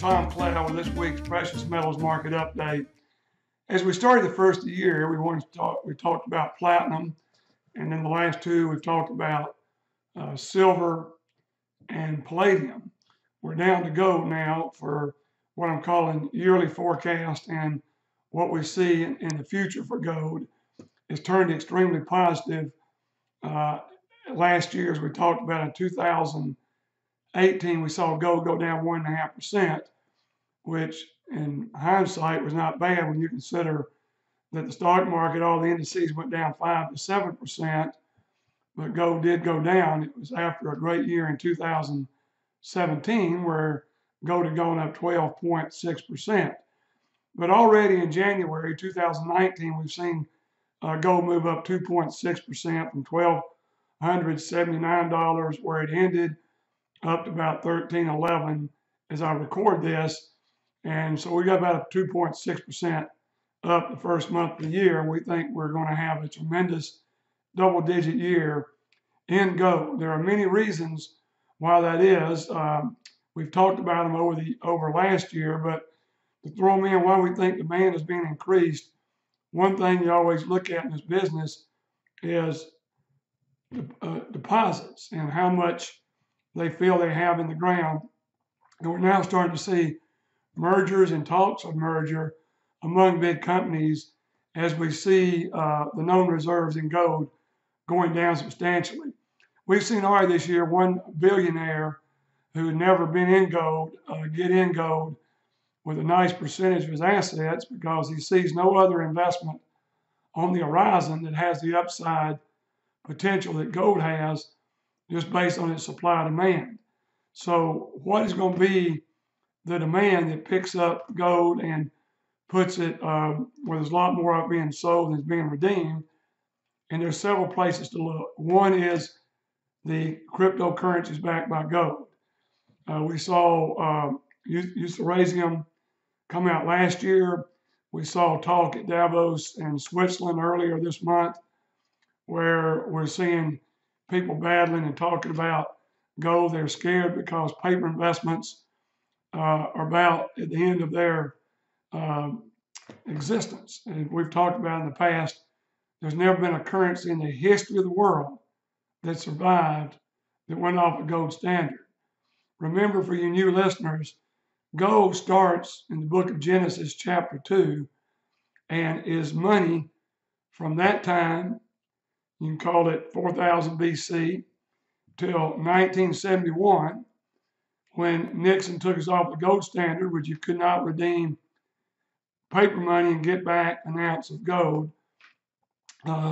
Tom Cloud with this week's Precious Metals Market Update. As we started the first of the year, we talked about platinum, and then the last two we've talked about silver and palladium. We're down to gold now for what I'm calling yearly forecast, and what we see in the future for gold is turned extremely positive. Last year, as we talked about in 2018, we saw gold go down 1.5%, which in hindsight was not bad when you consider that the stock market, all the indices went down 5 to 7%, but gold did go down. It was after a great year in 2017 where gold had gone up 12.6%. But already in January 2019, we've seen gold move up 2.6% from $1,279 where it ended up to about $1,311 as I record this. And so we got about a 2.6% up the first month of the year. We think we're going to have a tremendous double-digit year in gold. There are many reasons why that is. We've talked about them over last year, but to throw them in why we think demand is being increased, one thing you always look at in this business is deposits and how much they feel they have in the ground. And we're now starting to see mergers and talks of merger among big companies as we see the known reserves in gold going down substantially. We've seen already this year one billionaire who had never been in gold get in gold with a nice percentage of his assets because he sees no other investment on the horizon that has the upside potential that gold has just based on its supply demand. So what is going to be the demand that picks up gold and puts it where there's a lot more of it being sold than is being redeemed? And there's several places to look. One is the cryptocurrencies backed by gold. We saw Ethereum come out last year. We saw talk at Davos in Switzerland earlier this month where we're seeing people battling and talking about gold. They're scared because paper investments are about at the end of their existence. And we've talked about in the past, there's never been a currency in the history of the world that survived that went off a gold standard. Remember, for you new listeners, gold starts in the book of Genesis chapter 2 and is money from that time, you can call it 4000 BC, till 1971, when Nixon took us off the gold standard, which you could not redeem paper money and get back an ounce of gold.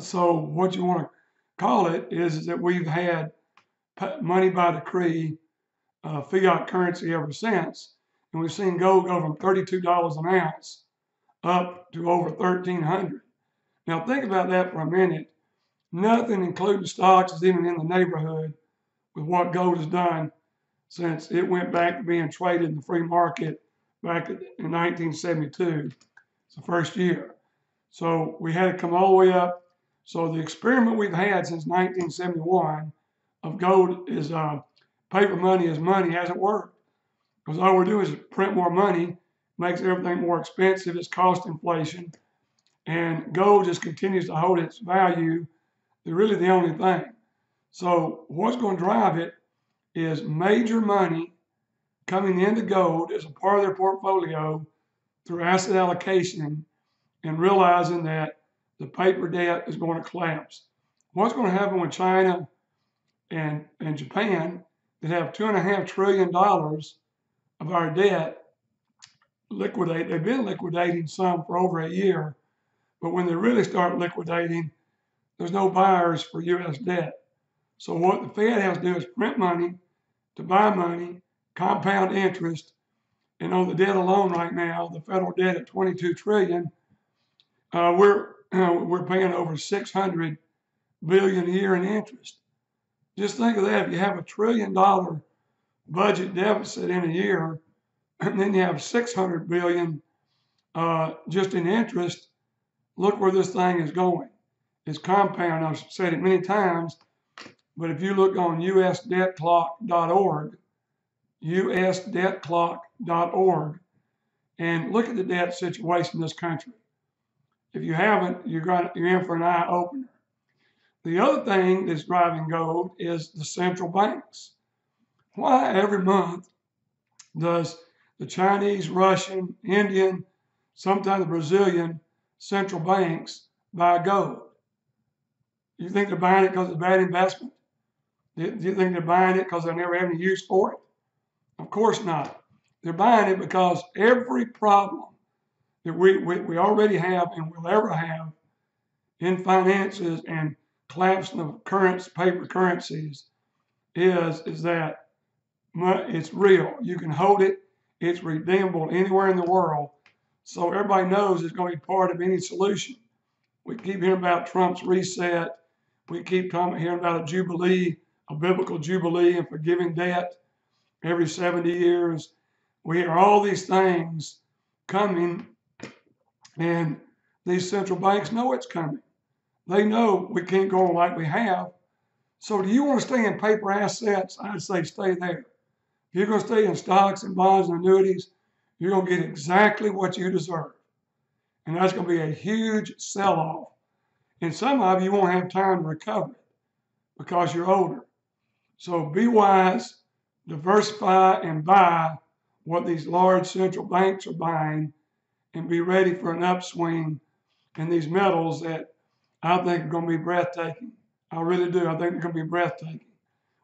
So what you want to call it is that we've had money by decree, fiat currency ever since, and we've seen gold go from $32 an ounce up to over $1,300. Now think about that for a minute. Nothing, including stocks, is even in the neighborhood with what gold has done since it went back to being traded in the free market back in 1972. It's the first year. So we had to come all the way up. So the experiment we've had since 1971 of gold is paper money as money hasn't worked. Because all we're doing is print more money, makes everything more expensive, it's cost inflation, and gold just continues to hold its value. They're really the only thing. So what's going to drive it is major money coming into gold as a part of their portfolio through asset allocation and realizing that the paper debt is going to collapse. What's going to happen with China and Japan that have $2.5 trillion of our debt liquidate? They've been liquidating some for over a year, but when they really start liquidating, there's no buyers for U.S. debt. So what the Fed has to do is print money to buy money, compound interest, and on the debt alone right now, the federal debt at $22 trillion, we're paying over $600 billion a year in interest. Just think of that. If you have $1 trillion budget deficit in a year, and then you have $600 billion just in interest, look where this thing is going. It's compound. I've said it many times, but if you look on usdebtclock.org, usdebtclock.org, ftmweekly.org and look at the debt situation in this country. If you haven't, you're in for an eye opener. The other thing that's driving gold is the central banks. Why every month does the Chinese, Russian, Indian, sometimes the Brazilian central banks buy gold? You think they're buying it because it's a bad investment? Do you think they're buying it because they never have any use for it? Of course not. They're buying it because every problem that we already have and will ever have in finances and collapsing of paper currencies is that it's real. You can hold it. It's redeemable anywhere in the world. So everybody knows it's going to be part of any solution. We keep hearing about Trump's reset. We keep hearing about a jubilee, a biblical jubilee, and forgiving debt every 70 years. We hear all these things coming, and these central banks know it's coming. They know we can't go on like we have. So do you want to stay in paper assets? I'd say stay there. If you're going to stay in stocks and bonds and annuities, you're going to get exactly what you deserve. And that's going to be a huge sell-off. And some of you won't have time to recover it because you're older. So be wise, diversify, and buy what these large central banks are buying, and be ready for an upswing in these metals that I think are going to be breathtaking. I really do. I think they're going to be breathtaking.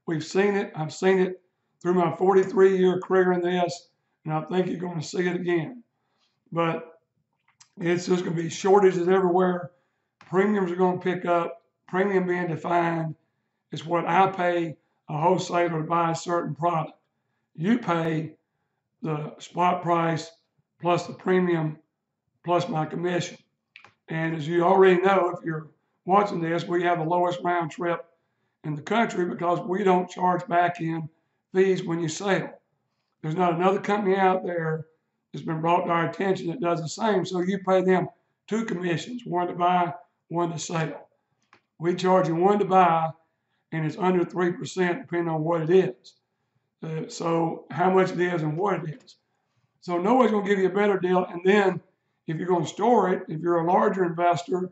We've seen it. I've seen it through my 43-year career in this, and I think you're going to see it again. But it's just going to be shortages everywhere. Premiums are going to pick up. Premium being defined is what I pay a wholesaler to buy a certain product. You pay the spot price plus the premium plus my commission. And as you already know, if you're watching this, we have the lowest round trip in the country because we don't charge back-end fees when you sell. There's not another company out there that's been brought to our attention that does the same. So you pay them 2 commissions, one to buy, one to sell. We charge you one to buy, and it's under 3% depending on what it is. So how much it is and what it is. So nobody's going to give you a better deal. And then if you're going to store it, if you're a larger investor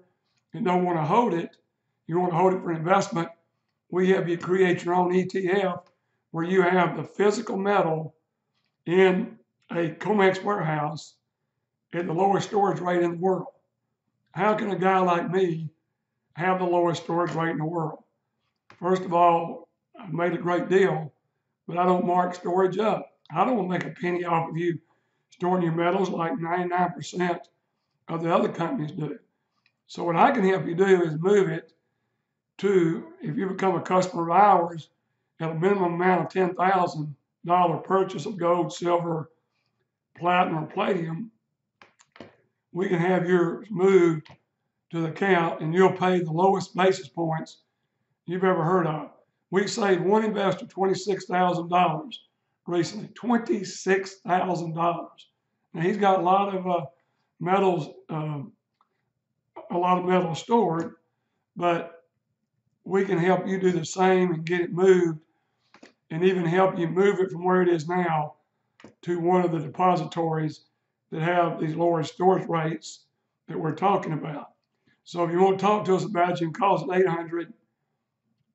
and don't want to hold it, you want to hold it for investment, we have you create your own ETF where you have the physical metal in a COMEX warehouse at the lowest storage rate in the world. How can a guy like me have the lowest storage rate in the world? First of all, I've made a great deal, but I don't mark storage up. I don't want to make a penny off of you storing your metals like 99% of the other companies do. So what I can help you do is move it to, if you become a customer of ours, at a minimum amount of $10,000 purchase of gold, silver, platinum, or palladium, we can have yours moved to the account and you'll pay the lowest basis points you've ever heard of. We saved one investor $26,000 recently, $26,000. Now he's got a lot of metals stored, but we can help you do the same and get it moved, and even help you move it from where it is now to one of the depositories that have these lower storage rates that we're talking about. So if you want to talk to us about it, you can call us at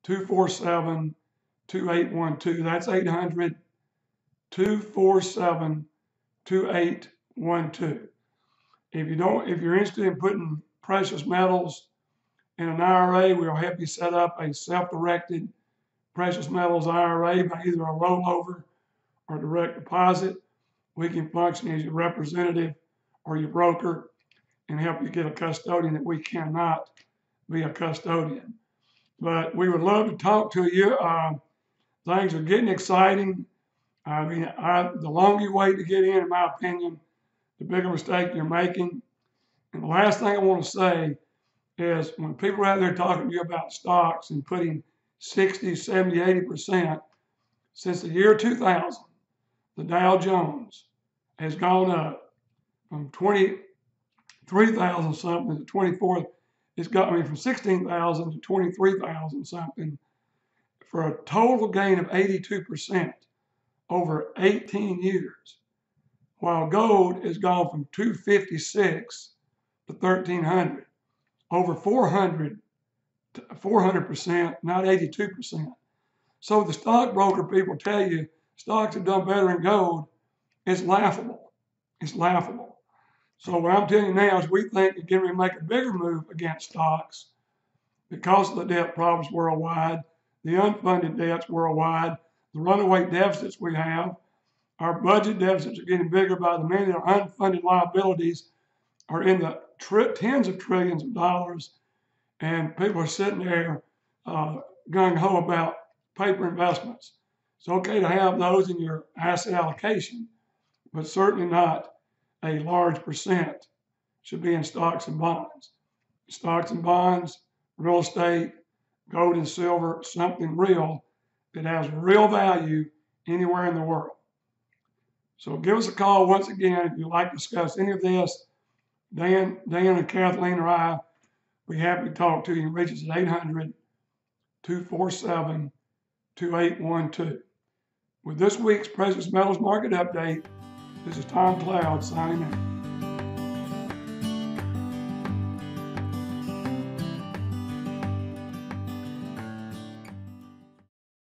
800-247-2812. That's 800-247-2812. If you're interested in putting precious metals in an IRA, we'll help you set up a self-directed precious metals IRA by either a rollover or direct deposit. We can function as your representative or your broker and help you get a custodian that we cannot be a custodian. But we would love to talk to you. Things are getting exciting. I mean, the longer you wait to get in my opinion, the bigger mistake you're making. And the last thing I want to say is when people are out there talking to you about stocks and putting 60, 70, 80%, since the year 2000, the Dow Jones has gone up from 23,000 something to 24. It's got me from 16,000 to 23,000 something for a total gain of 82% over 18 years. while gold has gone from 256 to 1300, over 400%, not 82%. So the stockbroker people tell you stocks have done better than gold. It's laughable. It's laughable. So what I'm telling you now is we think that can we make a bigger move against stocks because of the debt problems worldwide, the unfunded debts worldwide, the runaway deficits we have. Our budget deficits are getting bigger by the minute. Our unfunded liabilities are in the tens of trillions of dollars, and people are sitting there gung-ho about paper investments. It's okay to have those in your asset allocation, but certainly not a large percent should be in stocks and bonds. Stocks and bonds, real estate, gold and silver, something real that has real value anywhere in the world. So give us a call once again if you'd like to discuss any of this. Dan and Kathleen or I, we're happy to talk to you. You can reach us at 800-247-2812. With this week's Precious Metals Market Update, this is Tom Cloud signing out.